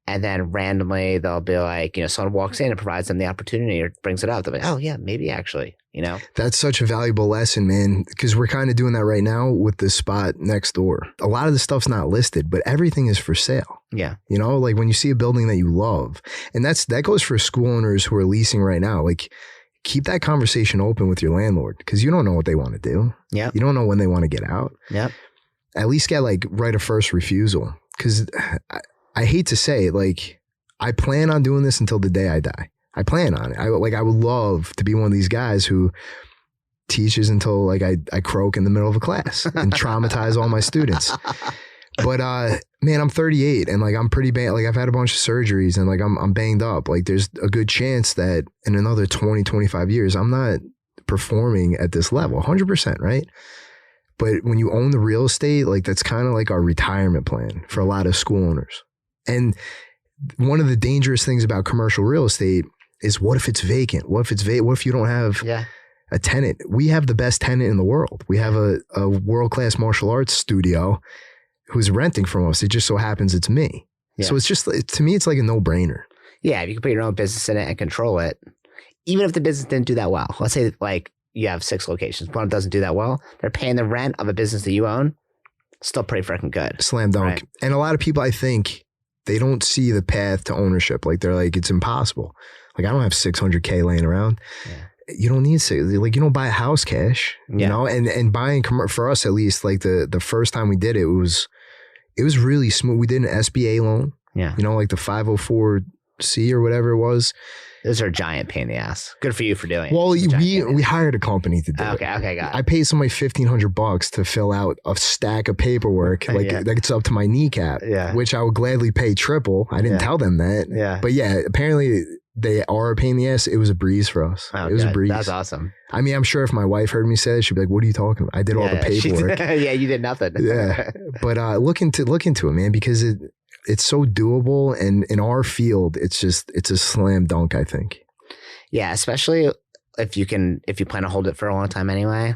And then randomly they'll be like, you know, someone walks in and provides them the opportunity or brings it up. They're like, oh yeah, maybe actually, you know. That's such a valuable lesson, man, because we're kind of doing that right now with the spot next door. A lot of the stuff's not listed, but everything is for sale. Yeah. You know, like when you see a building that you love, and that goes for school owners who are leasing right now, like keep that conversation open with your landlord because you don't know what they want to do. Yeah. You don't know when they want to get out. Yeah. At least get like right of first refusal because I hate to say it, like I plan on doing this until the day I die. I plan on it. I would love to be one of these guys who teaches until like I croak in the middle of a class and traumatize all my students. But man, I'm 38 and like I'm pretty bad. Like I've had a bunch of surgeries and like I'm banged up. Like there's a good chance that in another 20, 25 years, I'm not performing at this level, 100%, right? But when you own the real estate, like that's kind of like our retirement plan for a lot of school owners. And one of the dangerous things about commercial real estate is what if it's vacant? What if it's vacant? What if you don't have a tenant? We have the best tenant in the world. We have a world-class martial arts studio who's renting from us. It just so happens it's me. Yeah. So it's just, to me, it's like a no-brainer. Yeah, if you can put your own business in it and control it, even if the business didn't do that well. Let's say like you have 6 locations. One doesn't do that well. They're paying the rent of a business that you own. Still pretty freaking good. Slam dunk. Right? And a lot of people, I think, they don't see the path to ownership. Like they're like, it's impossible. Like I don't have $600K laying around. Yeah. You don't need like you don't buy a house cash, you know. And buying for us at least, like the first time we did it, it was really smooth. We did an SBA loan. Yeah, you know, like the 504C or whatever it was. Those are a giant pain in the ass. Good for you for doing it. Well, we hired a company to do it. Okay, got it. I paid somebody $1,500 to fill out a stack of paperwork, like it's up to my kneecap, which I would gladly pay triple. I didn't tell them that. Yeah. But yeah, apparently they are a pain in the ass. It was a breeze for us. Oh, it was a breeze. That's awesome. I mean, I'm sure if my wife heard me say it, she'd be like, "What are you talking about? I did all the paperwork." Yeah, you did nothing. Yeah, but look into it, man, because it's so doable, and in our field, it's a slam dunk, I think. Yeah, especially if you plan to hold it for a long time anyway.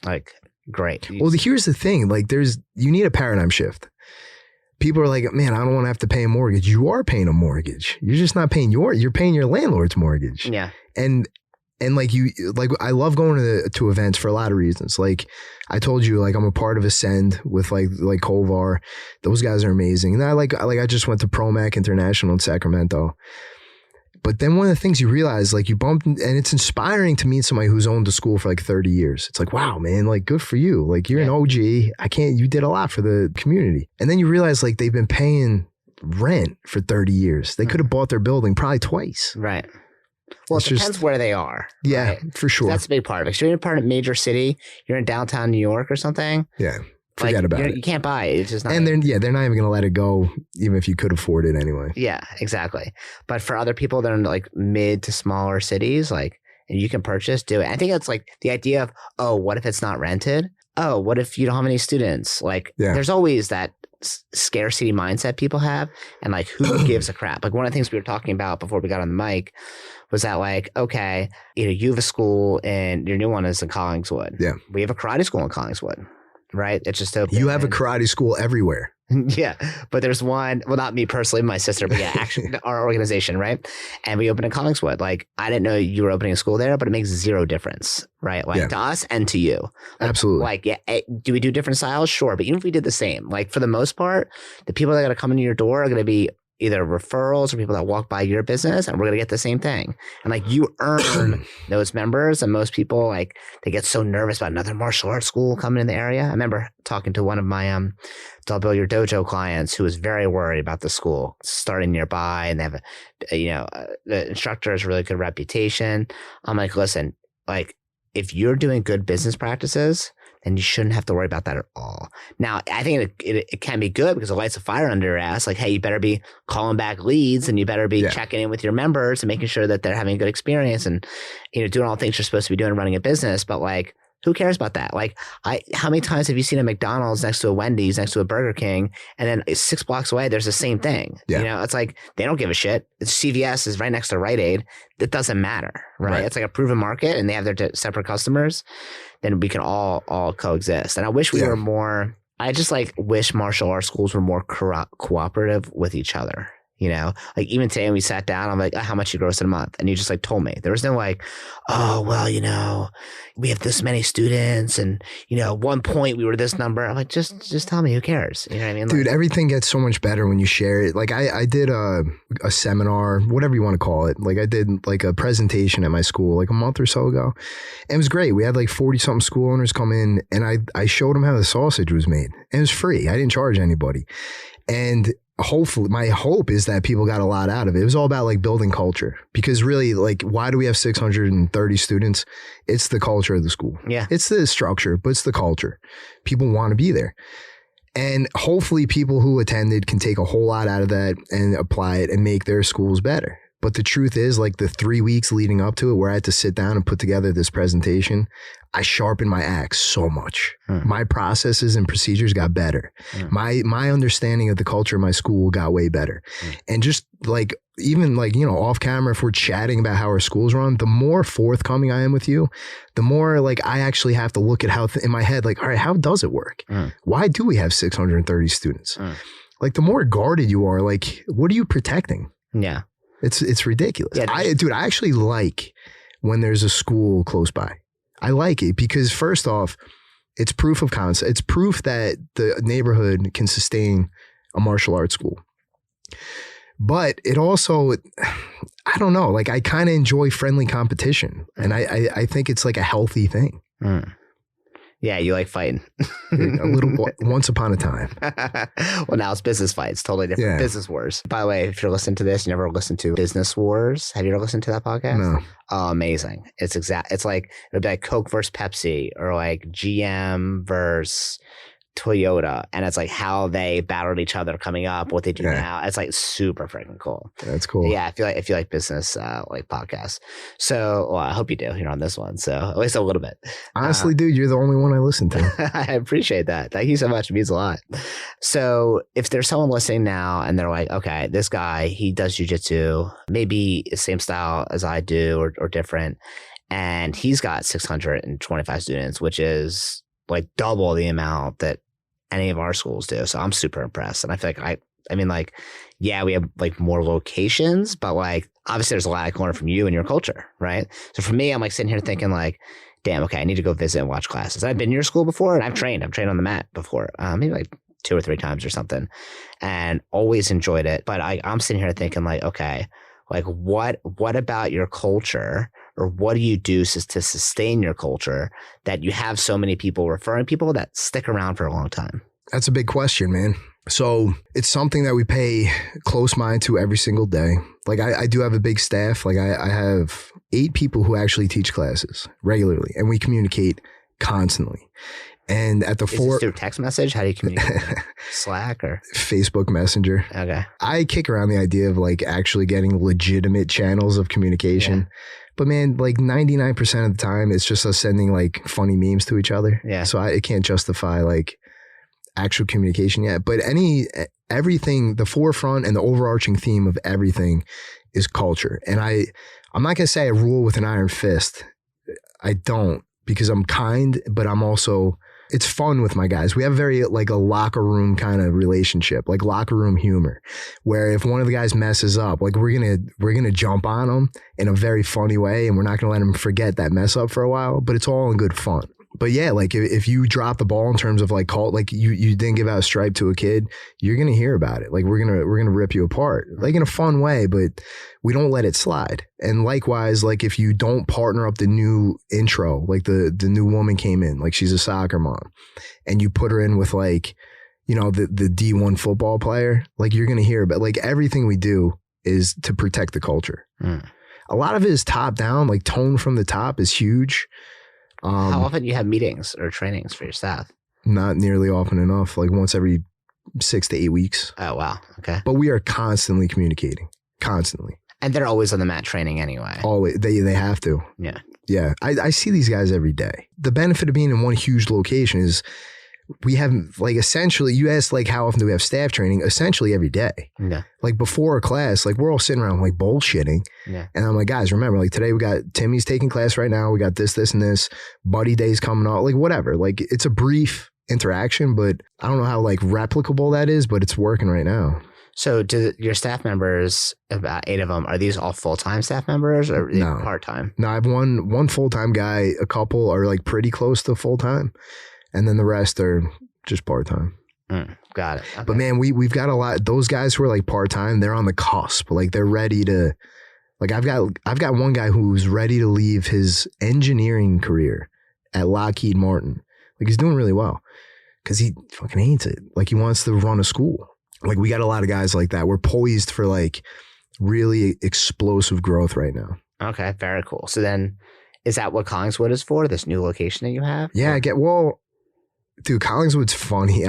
Like, great. Well, here's the thing: like, you need a paradigm shift. People are like, man, I don't want to have to pay a mortgage. You are paying a mortgage. You're just not paying you're paying your landlord's mortgage. Yeah. And I love going to events for a lot of reasons. Like I told you, like I'm a part of Ascend with like Kovar. Those guys are amazing. And I just went to ProMac International in Sacramento. But then one of the things you realize, like you bumped, and it's inspiring to meet somebody who's owned the school for like 30 years. It's like, wow, man, like good for you. Like you're an OG. You did a lot for the community. And then you realize like they've been paying rent for 30 years. They could have bought their building probably twice. Right. Well, it depends where they are. Yeah, right? for sure. That's a big part of it. If you're in a part of a major city, you're in downtown New York or something. Yeah. Forget about it. You can't buy it. It's just not. And they're not even going to let it go, even if you could afford it anyway. Yeah, exactly. But for other people that are in like mid to smaller cities, like, and you can purchase, do it. I think it's like the idea of, oh, what if it's not rented? Oh, what if you don't have any students? Like, there's always that scarcity mindset people have, and like, who gives a crap? Like one of the things we were talking about before we got on the mic was that like, okay, you have a school and your new one is in Collingswood. Yeah, we have a karate school in Collingswood. Right? It's just open. You have a karate school everywhere. Yeah. But there's one, well, not me personally, my sister, but yeah, actually our organization, right? And we opened in Collingswood. Like, I didn't know you were opening a school there, but it makes zero difference, right? Like to us and to you. Like, absolutely. Like, do we do different styles? Sure. But even if we did the same, like for the most part, the people that are going to come into your door are going to be either referrals or people that walk by your business, and we're going to get the same thing. And like you earn those members, and most people like they get so nervous about another martial arts school coming in the area. I remember talking to one of my Double Bill Your Dojo clients who was very worried about the school starting nearby, and they have the instructor has a really good reputation. I'm like, listen, like if you're doing good business practices, then you shouldn't have to worry about that at all. Now, I think it can be good because it lights a fire under your ass. Like, hey, you better be calling back leads, and you better be checking in with your members and making sure that they're having a good experience, and doing all the things you're supposed to be doing running a business. But like, who cares about that? Like, how many times have you seen a McDonald's next to a Wendy's, next to a Burger King, and then 6 blocks away, there's the same thing? Yeah. It's like, they don't give a shit. CVS is right next to Rite Aid. It doesn't matter, right? It's like a proven market, and they have their separate customers. Then we can all coexist. And I wish we were more, I just like wish martial arts schools were more cooperative with each other. Like even today when we sat down, I'm like, how much you gross in a month? And you just like told me. There was no like, oh, well, we have this many students, and, at one point we were this number. I'm like, just tell me, who cares? You know what I mean? Dude, like, everything gets so much better when you share it. Like I did a seminar, whatever you want to call it. Like I did like a presentation at my school like a month or so ago. And it was great. We had like 40 something school owners come in, and I showed them how the sausage was made. And it was free. I didn't charge anybody. And hopefully, my hope is that people got a lot out of it. It was all about like building culture, because really, like, why do we have 630 students? It's the culture of the school. Yeah. It's the structure, but it's the culture. People want to be there. And hopefully people who attended can take a whole lot out of that and apply it and make their schools better. But the truth is, like the 3 weeks leading up to it, where I had to sit down and put together this presentation, I sharpened my axe so much. My processes and procedures got better. My understanding of the culture of my school got way better. And just like, even like, you know, off camera, if we're chatting about how our schools run, the more forthcoming I am with you, the more like I actually have to look at how in my head, like, all right, how does it work? Why do we have 630 students? Like the more guarded you are, like, what are you protecting? Yeah. It's ridiculous. Yeah, I actually like when there's a school close by. I like it because first off, it's proof of concept. It's proof that the neighborhood can sustain a martial arts school. But it also, I don't know, like I kind of enjoy friendly competition, and I think it's like a healthy thing. Yeah, you like fighting. A little once upon a time. Well, now it's business fights, totally different. Yeah. Business Wars. By the way, if you're listening to this, you never listened to Business Wars. Have you ever listened to that podcast? No. Oh, amazing. It's like, it would be like Coke versus Pepsi, or like GM versus Toyota, and it's like how they battled each other coming up, what they do now. It's like super freaking cool. That's cool. Yeah, if you like business like podcasts. So I hope you do. You're on this one, so at least a little bit. Honestly, dude, you're the only one I listen to. I appreciate that. Thank you so much. It means a lot. So if there's someone listening now and they're like, okay, this guy, he does jiu-jitsu, maybe the same style as I do or different, and he's got 625 students, which is like double the amount that any of our schools do. So I'm super impressed. And I feel like I mean, like, yeah, we have like more locations, but like, obviously there's a lot I can learn from you and your culture, right? So for me, I'm like sitting here thinking like, damn, okay, I need to go visit and watch classes. I've been in your school before, and I've trained on the mat before, maybe like 2 or 3 times or something, and always enjoyed it. But I'm sitting here thinking like, okay, like what about your culture, or what do you do to sustain your culture that you have so many people referring people that stick around for a long time? That's a big question, man. So it's something that we pay close mind to every single day. Like I do have a big staff. Like I have 8 people who actually teach classes regularly, and we communicate constantly. And at the Is this through text message? How do you communicate? Slack or Facebook Messenger? Okay. I kick around the idea of like actually getting legitimate channels of communication. Yeah. But man, like 99% of the time, it's just us sending like funny memes to each other. Yeah. So it can't justify like actual communication yet. But everything, the forefront and the overarching theme of everything is culture. And I'm not going to say I rule with an iron fist. I don't, because I'm kind, but I'm also, it's fun with my guys. We have very like a locker room kind of relationship, like locker room humor, where if one of the guys messes up, like we're going to jump on them in a very funny way, and we're not going to let them forget that mess up for a while, but it's all in good fun. But yeah, like if you drop the ball in terms of like like you didn't give out a stripe to a kid, you're going to hear about it. Like we're going to rip you apart, like in a fun way, but we don't let it slide. And likewise, like if you don't partner up the new intro, like the new woman came in, like she's a soccer mom, and you put her in with like, you know, the D1 football player, like you're going to hear about, like everything we do is to protect the culture. A lot of it is top down, like tone from the top is huge. How often do you have meetings or trainings for your staff? Not nearly often enough, like once every 6 to 8 weeks. Oh, wow. Okay. But we are constantly communicating, constantly. And they're always on the mat training anyway. Always. They have to. Yeah. Yeah. I see these guys every day. The benefit of being in one huge location is we have like essentially, you asked like how often do we have staff training? Essentially every day. Yeah. Like before a class, like we're all sitting around like bullshitting. Yeah. And I'm like, guys, remember, like today we got Timmy's taking class right now. We got this, and this. Buddy Day's coming up. Like whatever. Like it's a brief interaction, but I don't know how like replicable that is, but it's working right now. So do your staff members, about 8 of them, are these all full-time staff members or no. Part-time? No, I have one full-time guy. A couple are like pretty close to full-time. And then the rest are just part-time. Got it. Okay. But man, we've got a lot. Those guys who are like part-time, they're on the cusp. Like they're ready to, like I've got one guy who's ready to leave his engineering career at Lockheed Martin. Like he's doing really well because he fucking hates it. Like he wants to run a school. Like we got a lot of guys like that. We're poised for like really explosive growth right now. Okay, very cool. So then is that what Collingswood is for, this new location that you have? Yeah, Dude, Collingswood's funny.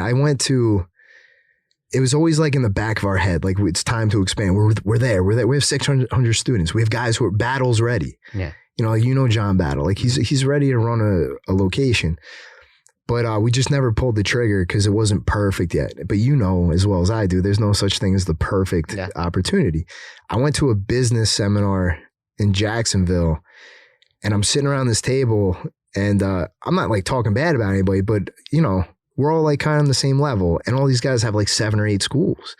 It was always like in the back of our head, like it's time to expand. We're there. We have 600 students. We have guys who are Battle's ready. Yeah. John Battle, like he's ready to run a location. But we just never pulled the trigger because it wasn't perfect yet. But as well as I do, there's no such thing as the perfect opportunity. I went to a business seminar in Jacksonville, and I'm sitting around this table, and I'm not like talking bad about anybody, but we're all like kind of on the same level, and all these guys have like 7 or 8 schools.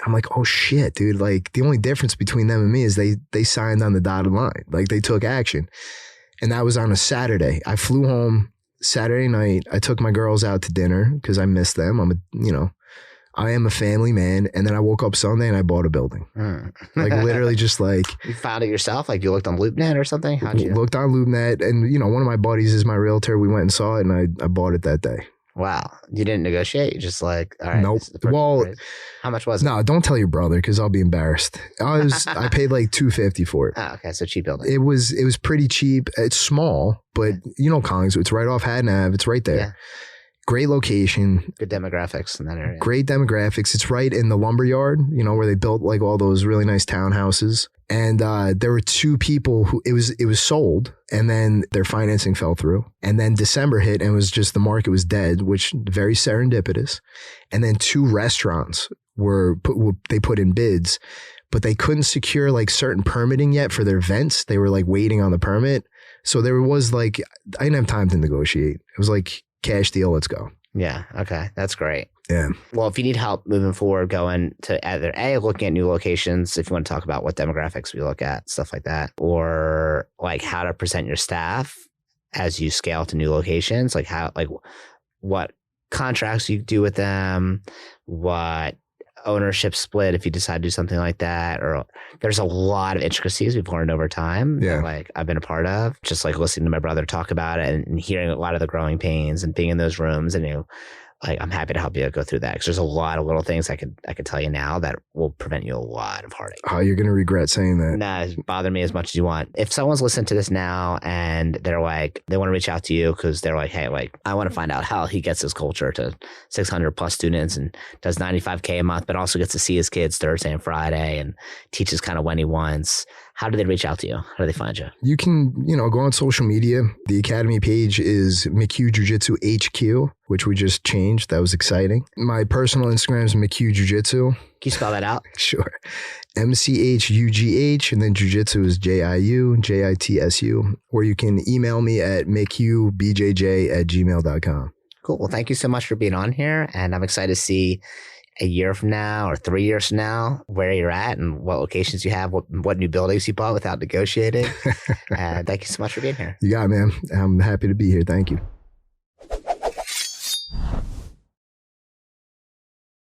I'm like, oh shit, dude. Like the only difference between them and me is they signed on the dotted line. Like they took action. And that was on a Saturday. I flew home Saturday night. I took my girls out to dinner because I missed them. I am a family man. And then I woke up Sunday and I bought a building. Like literally just like. You found it yourself? Like you looked on LoopNet or something? How'd you? Looked on LoopNet, and one of my buddies is my realtor. We went and saw it, and I bought it that day. Wow. You didn't negotiate? You just like, all right. Nope. Well, how much was it? No, don't tell your brother because I'll be embarrassed. I paid like $250 for it. Oh, okay. So cheap building. It was pretty cheap. It's small, but Collingswood, it's right off Haddon Ave. It's right there. Yeah. Great location. Good demographics in that area. Great demographics. It's right in the lumber yard, where they built like all those really nice townhouses. And there were 2 people who it was sold, and then their financing fell through. And then December hit, and it was just the market was dead, which very serendipitous. And then 2 restaurants they put in bids, but they couldn't secure like certain permitting yet for their vents. They were like waiting on the permit. So there was like, I didn't have time to negotiate. It was like, cash deal, let's go. Yeah. Okay. That's great. Yeah. Well, if you need help moving forward, going to either looking at new locations, if you want to talk about what demographics we look at, stuff like that, or like how to present your staff as you scale to new locations, like what contracts you do with them, what ownership split if you decide to do something like that, or there's a lot of intricacies we've learned over time that like I've been a part of, just like listening to my brother talk about it and hearing a lot of the growing pains and being in those rooms, and like I'm happy to help you go through that because there's a lot of little things I could tell you now that will prevent you a lot of heartache. Oh, you're gonna regret saying that. Nah, bother me as much as you want. If someone's listening to this now and they're like, they want to reach out to you because they're like, hey, like I want to find out how he gets his culture to 600 plus students and does $95K a month, but also gets to see his kids Thursday and Friday and teaches kind of when he wants. How do they reach out to you? How do they find you? You can, go on social media. The Academy page is McHugh Jiu-Jitsu HQ, which we just changed. That was exciting. My personal Instagram is McHugh Jiu-Jitsu. Can you spell that out? Sure. MCHUGH, and then Jiu-Jitsu is JIU, or you can email me at mchughbjj@gmail.com. Cool. Well, thank you so much for being on here, and I'm excited to see a year from now or 3 years from now where you're at and what locations you have, what new buildings you bought without negotiating. Thank you so much for being here. You got it, man. I'm happy to be here. Thank you.